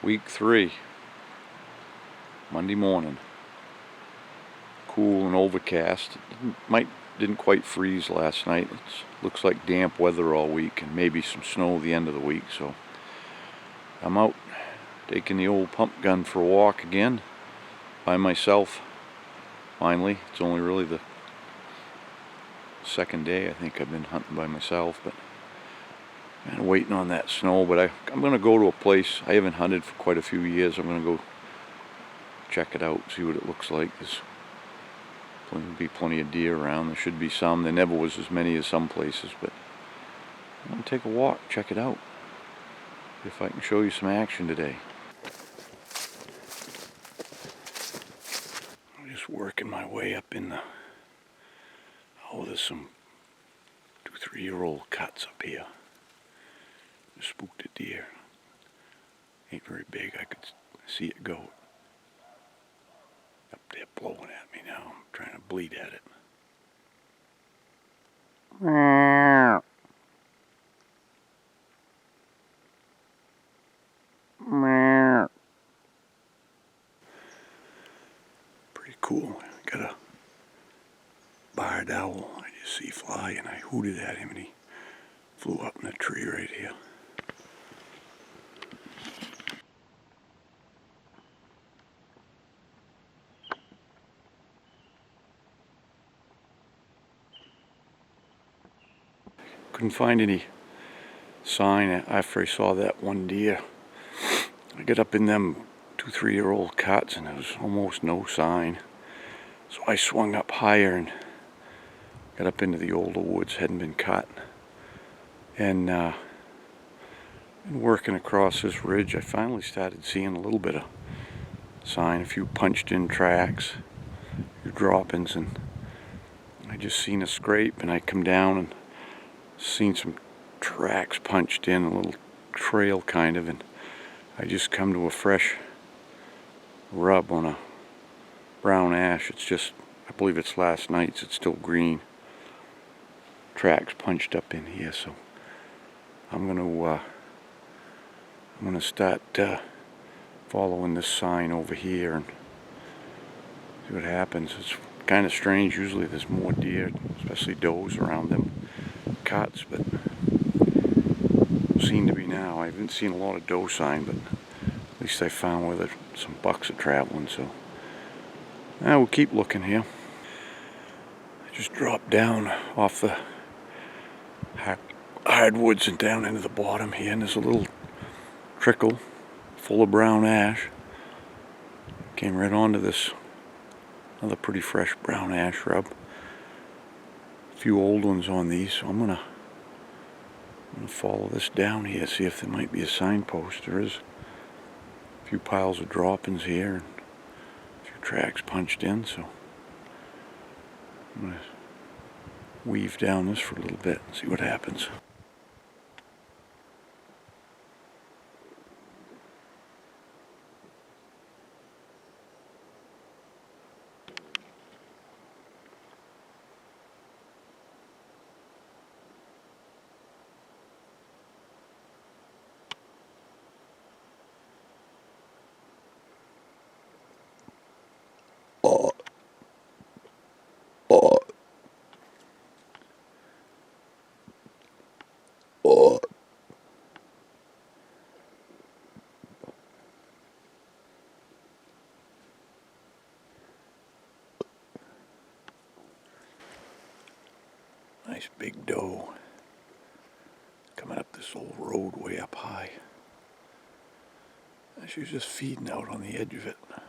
Week 3, Monday morning. Cool and overcast. Didn't quite freeze last night. It looks like damp weather all week and maybe some snow at the end of the week. So I'm out taking the old pump gun for a walk again by myself. Finally, it's only really the second day I think I've been hunting by myself, but kind of waiting on that snow. But I'm going to go to a place I haven't hunted for quite a few years. I'm going to go check it out, see what it looks like. There's be plenty of deer around. There should be some. There never was as many as some places, but I'm going to take a walk, check it out. See if I can show you some action today. I'm just working my way up in the... Oh, there's some 2-3-year-old cuts up here. Just spooked a deer. Ain't very big. I could see it go. Up there blowing at me now. I'm trying to bleed at it. Pretty cool. Got a barred owl I just see fly, and I hooted at him and he flew up in the tree right here. Couldn't find any sign after I saw that one deer. I got up in them 2-3-year-old cuts and there was almost no sign. So I swung up higher and got up into the older woods, hadn't been cut. And been working across this ridge, I finally started seeing a little bit of sign, a few punched in tracks, a few droppings, and I just seen a scrape, and I come down and seen some tracks punched in, a little trail kind of, and I just come to a fresh rub on a brown ash. It's just, I believe it's last night's, it's still green. Tracks punched up in here, so I'm gonna start following this sign over here and see what happens. It's kind of strange. Usually there's more deer, especially does, around them cuts, but seem to be now. I haven't seen a lot of doe sign, but at least I found where some bucks are traveling, so we'll keep looking here. I just dropped down off the hardwoods and down into the bottom here, and there's a little trickle full of brown ash. Came right onto this another pretty fresh brown ash shrub. A few old ones on these, so I'm gonna follow this down here, see if there might be a signpost. There is a few piles of droppings here and a few tracks punched in, so I'm gonna weave down this for a little bit and see what happens. Nice big doe coming up this old road way up high. And she was just feeding out on the edge of it. I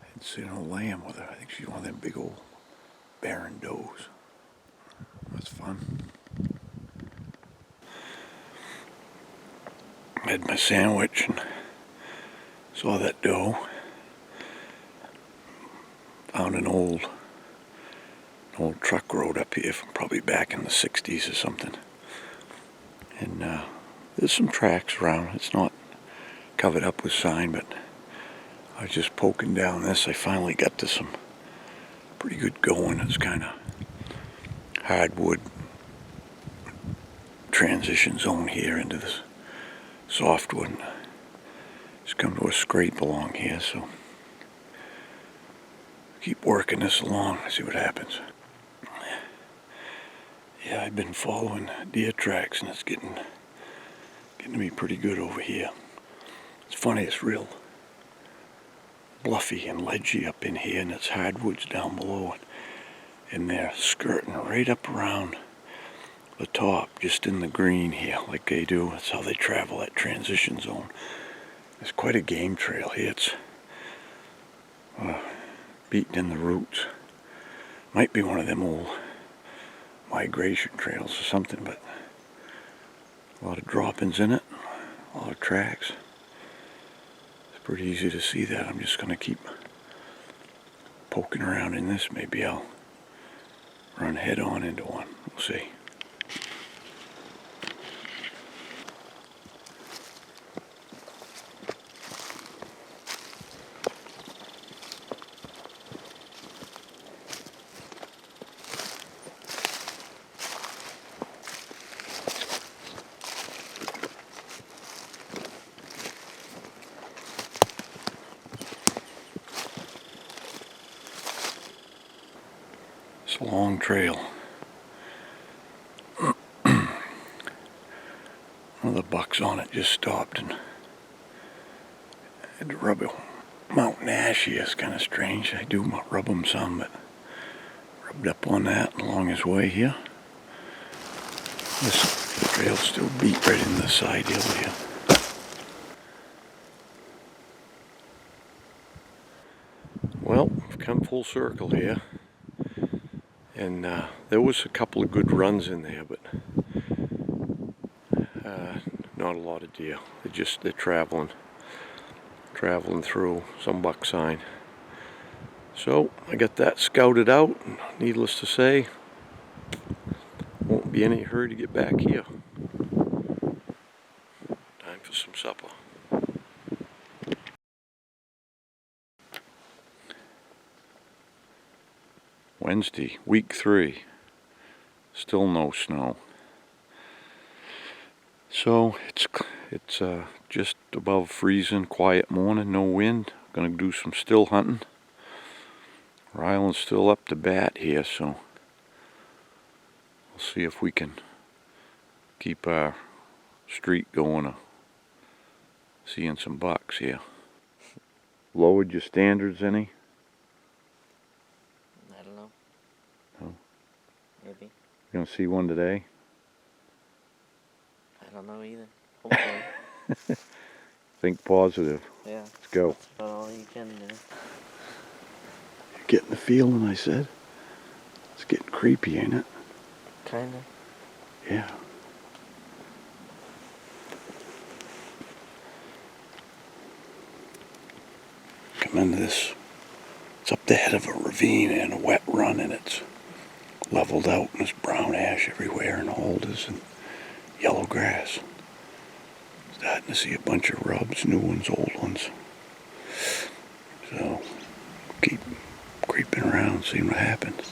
hadn't seen a lamb with her. I think she's one of them big old barren does. That's fun. I had my sandwich and saw that doe. Found an old truck road up here from probably back in the 60s or something. And there's some tracks around. It's not covered up with sign, but I was just poking down this. I finally got to some pretty good going. It's kind of hardwood transition zone here into this softwood. Just come to a scrape along here, so keep working this along, see what happens. Yeah, I've been following deer tracks and it's getting to be pretty good over here. It's funny, it's real bluffy and ledgy up in here, and it's hardwoods down below, and they're skirting right up around the top, just in the green here, like they do. That's how they travel that transition zone. It's quite a game trail here. It's beaten in the roots. Might be one of them old migration trails or something, but a lot of droppings in it, a lot of tracks. It's pretty easy to see that. I'm just going to keep poking around in this. Maybe I'll run head on into one. We'll see. It's a long trail. One of the bucks on it just stopped and had to rub it. Mountain ash here is kind of strange. I do rub them some, but rubbed up on that along his way here. This trail still beat right in the side hill here. Well, I've come full circle here. And there was a couple of good runs in there, but not a lot of deer. They're traveling through some buck sign. So I got that scouted out, and needless to say, won't be any hurry to get back here. Time for some supper. Wednesday, week 3. Still no snow. So it's just above freezing, quiet morning, no wind. Gonna do some still hunting. Ryland's still up to bat here, so we'll see if we can keep our streak going of seeing some bucks here. Lowered your standards any? I don't know. No? Maybe. Gonna see one today? I don't know either. Hopefully. Think positive. Yeah. Let's go. That's about all you can do. You're getting the feeling, I said? It's getting creepy, ain't it? Kinda. Yeah. Come into this. It's up the head of a ravine and a wet run, and it's leveled out, and there's brown ash everywhere and alders and yellow grass. Starting to see a bunch of rubs, new ones, old ones. So keep creeping around, seeing what happens.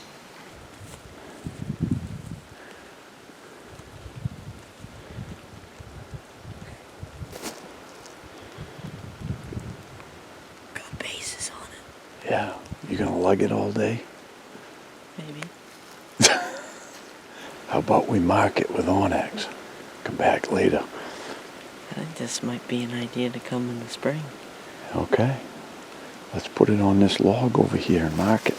Got bases on it. Yeah, you gonna lug it all day? Maybe. How about we mark it with Onyx? Come back later. I think this might be an idea to come in the spring. Okay. Let's put it on this log over here and mark it.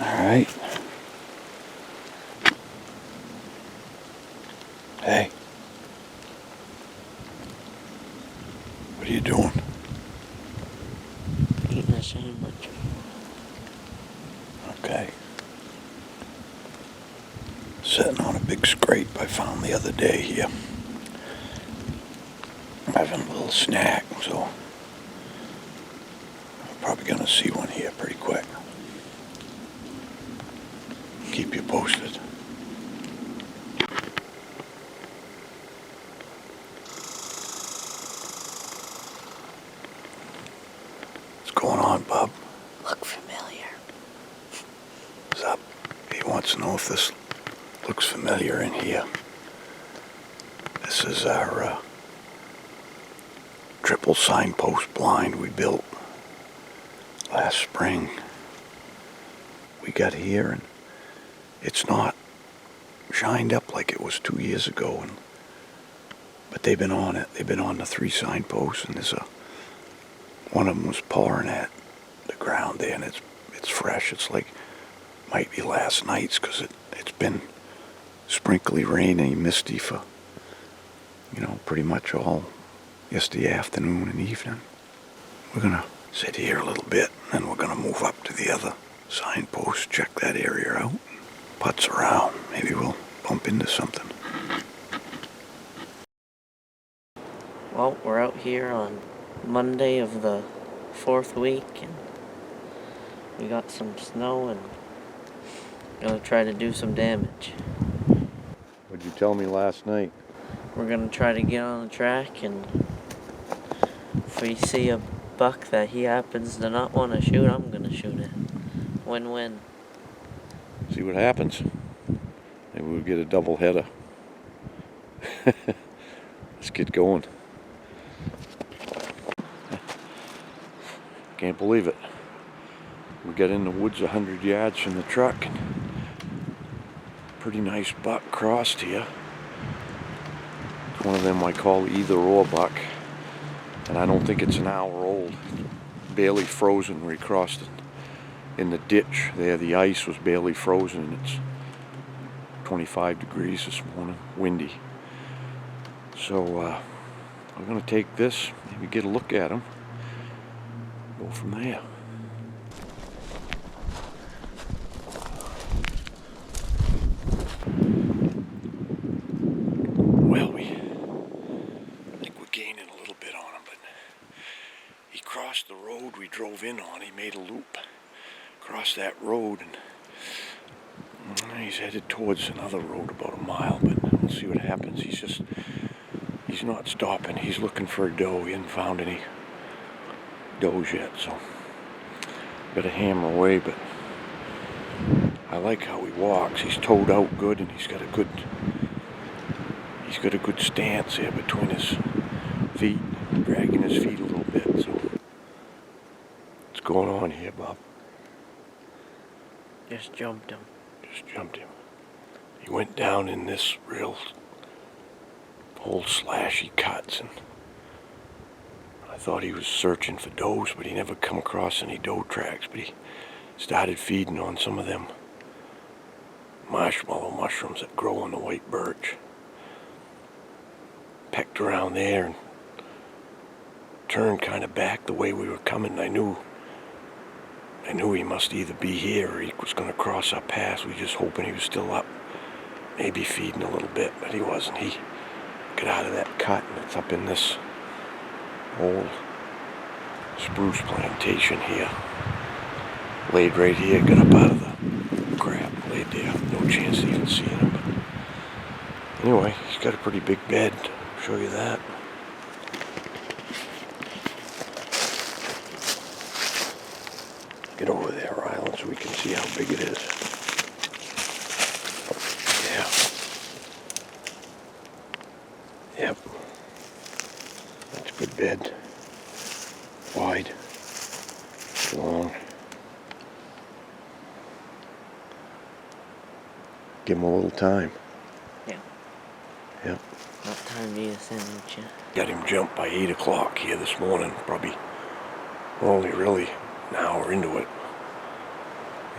All right. Hey. What are you doing? Eating a sandwich. Okay. Sitting on a big scrape I found the other day here. Having a little snack, so I'm probably gonna see one here pretty quick. Keep you posted. Bob? Look familiar. What's up? He wants to know if this looks familiar in here. This is our triple signpost blind we built last spring. We got here and it's not shined up like it was 2 years ago, but they've been on it. They've been on the 3 signposts, and one of them was pawing at the ground there, and it's fresh. It's like might be last night's, because it's been sprinkly, rainy, misty for pretty much all yesterday afternoon and evening. We're gonna sit here a little bit, and then we're gonna move up to the other signpost, check that area out, putz around. Maybe we'll bump into something. Well, we're out here on Monday of the 4th week, and we got some snow and gonna try to do some damage. What'd you tell me last night? We're gonna try to get on the track, and if we see a buck that he happens to not want to shoot, I'm gonna shoot it. Win-win. See what happens. Maybe we'll get a double header. Let's get going. Can't believe it. We got in the woods 100 yards from the truck, and pretty nice buck crossed here. It's one of them I call either or buck, and I don't think it's an hour old. Barely frozen where he crossed it. In the ditch there, the ice was barely frozen, and it's 25 degrees this morning, windy. So we're gonna take this, maybe get a look at him, go from there. Well, I think we're gaining a little bit on him, but he crossed the road we drove in on. He made a loop across that road, and he's headed towards another road about a mile, but we'll see what happens. He's not stopping. He's looking for a doe. He hasn't found any does yet, so got to hammer away, but I like how he walks. He's toed out good, and he's got a good stance here between his feet, dragging his feet a little bit. So what's going on here, Bob? Just jumped him. He went down in this real old slashy cuts, and I thought he was searching for does, but he never come across any doe tracks. But he started feeding on some of them marshmallow mushrooms that grow on the white birch. Pecked around there and turned kind of back the way we were coming. I knew he must either be here or he was going to cross our path. We just hoping he was still up, maybe feeding a little bit, but he wasn't. He got out of that cut, and it's up in this old spruce plantation here. Laid right here, got up out of the crap, laid there. No chance of even seeing him. But anyway, he's got a pretty big bed. I'll show you that. Get over there, Ryland, so we can see how big it is. Yeah. Yep. That's a good bed. Wide. Long. Give him a little time. Yeah. Yep. What time do you sandwich you? Got him jumped by 8 o'clock here this morning. Probably only really an hour into it.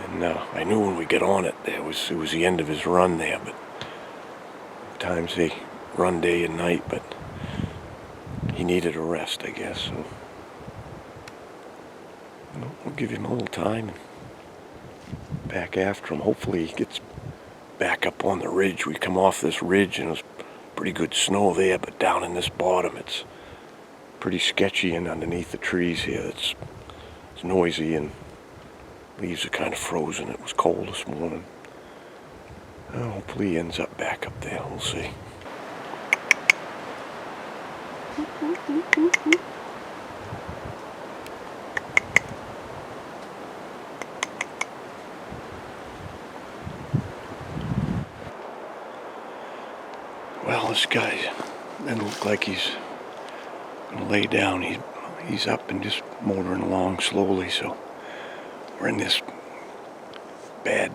And I knew when we get on it, it was the end of his run there, but times they run day and night, but he needed a rest, I guess, so we'll give him a little time and back after him. Hopefully he gets back up on the ridge. We come off this ridge and it was pretty good snow there, but down in this bottom it's pretty sketchy, and underneath the trees here it's noisy and leaves are kind of frozen. It was cold this morning. Hopefully he ends up back up there. We'll see. Well, this guy doesn't look like he's gonna lay down. He's up and just motoring along slowly. So we're in this bad,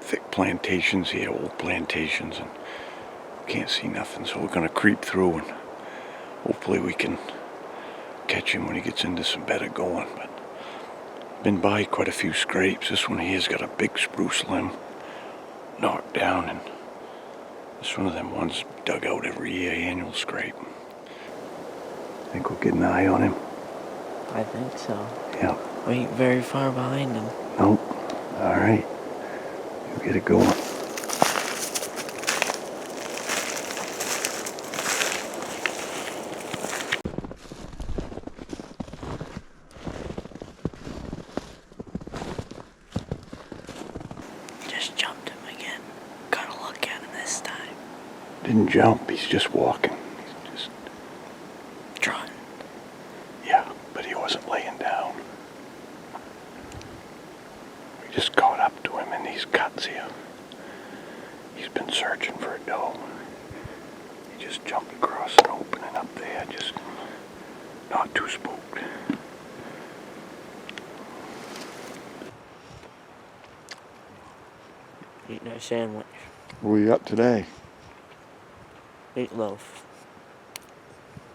thick plantations here, old plantations, and can't see nothing. So we're gonna creep through, and hopefully we can catch him when he gets into some better going. But been by quite a few scrapes. This one here's got a big spruce limb knocked down, and it's one of them ones dug out every year, annual scrape. I think we'll get an eye on him. I think so. Yeah. We ain't very far behind him. Nope. All right. You get it going. Just jumped him again. Gotta look at him this time. Didn't jump. He's just walking. He's just Trotting. yeah, but he wasn't laying down. We just caught up to him in these cuts here. He's been searching for a doe. He just jumped across an opening up there, just not too spooked. Eating our sandwich. What we got today? Meatloaf.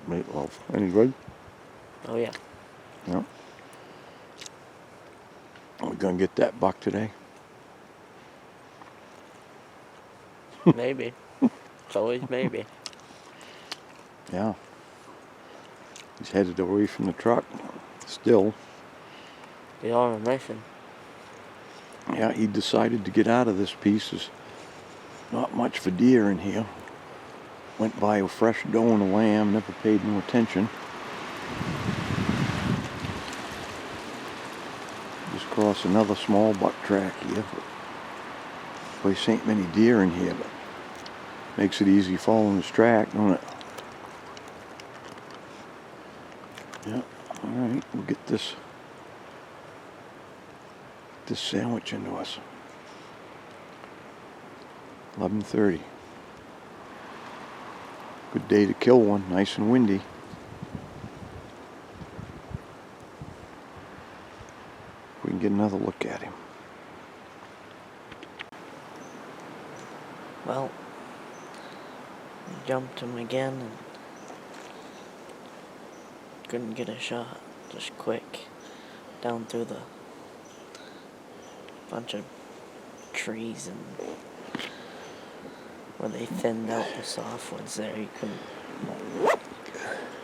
Meatloaf. Any good? Oh yeah. Yeah. Are we gonna get that buck today? Maybe. It's always maybe. Yeah. He's headed away from the truck. Still. He's on a mission. Yeah, he decided to get out of this piece. There's not much for deer in here. Went by a fresh doe and a lamb, never paid no attention. Just crossed another small buck track here. Place ain't many deer in here, but makes it easy following his track, don't it? Yeah, alright, we'll get this sandwich into us. 11:30. Good day to kill one, nice and windy. We can get another look at him. Well, we jumped him again and couldn't get a shot. Just quick. Down through the bunch of trees and where they thinned out the softwoods there. You couldn't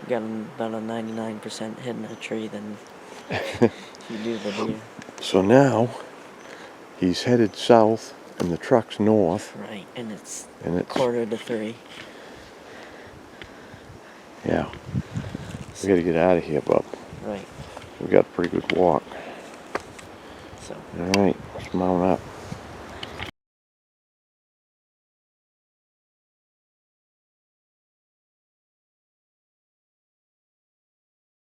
got about a 99% hit in a tree than you do the deer. So now he's headed south and the truck's north. Right, and it's And it's 2:45. yeah. We gotta get out of here, bub. Right, We got a pretty good walk. so Alright, let's mount up.